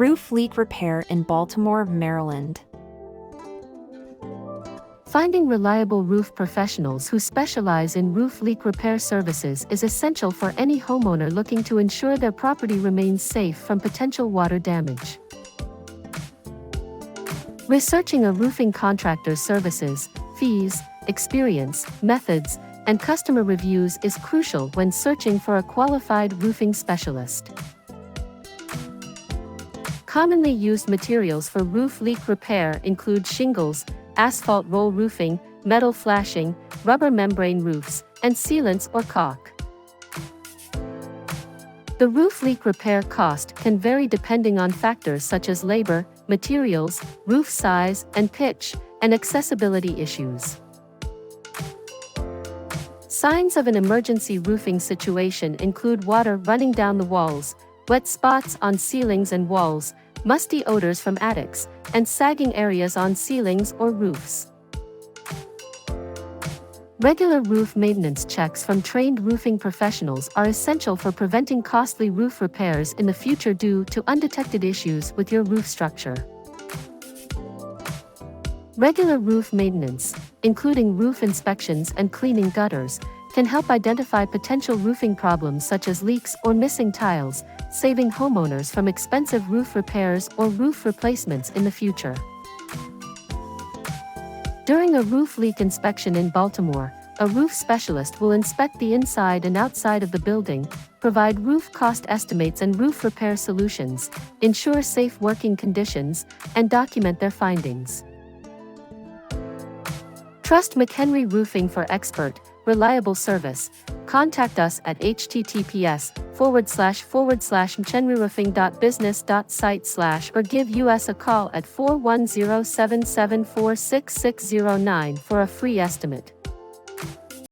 Roof leak repair in Baltimore, Maryland. Finding reliable roof professionals who specialize in roof leak repair services is essential for any homeowner looking to ensure their property remains safe from potential water damage. Researching a roofing contractor's services, fees, experience, methods, and customer reviews is crucial when searching for a qualified roofing specialist. Commonly used materials for roof leak repair include shingles, asphalt roll roofing, metal flashing, rubber membrane roofs, and sealants or caulk. The roof leak repair cost can vary depending on factors such as labor, materials, roof size and pitch, and accessibility issues. Signs of an emergency roofing situation include water running down the walls, wet spots on ceilings and walls, musty odors from attics, and sagging areas on ceilings or roofs. Regular roof maintenance checks from trained roofing professionals are essential for preventing costly roof repairs in the future due to undetected issues with your roof structure. Regular roof maintenance, including roof inspections and cleaning gutters, can help identify potential roofing problems such as leaks or missing tiles, saving homeowners from expensive roof repairs or roof replacements in the future. During a roof leak inspection in Baltimore, a roof specialist will inspect the inside and outside of the building, provide roof cost estimates and roof repair solutions, ensure safe working conditions, and document their findings. Trust McHenry Roofing for expert, reliable service. Contact us at https://mchenryroofing.business.site/ or give us a call at 410-774-6609 for a free estimate.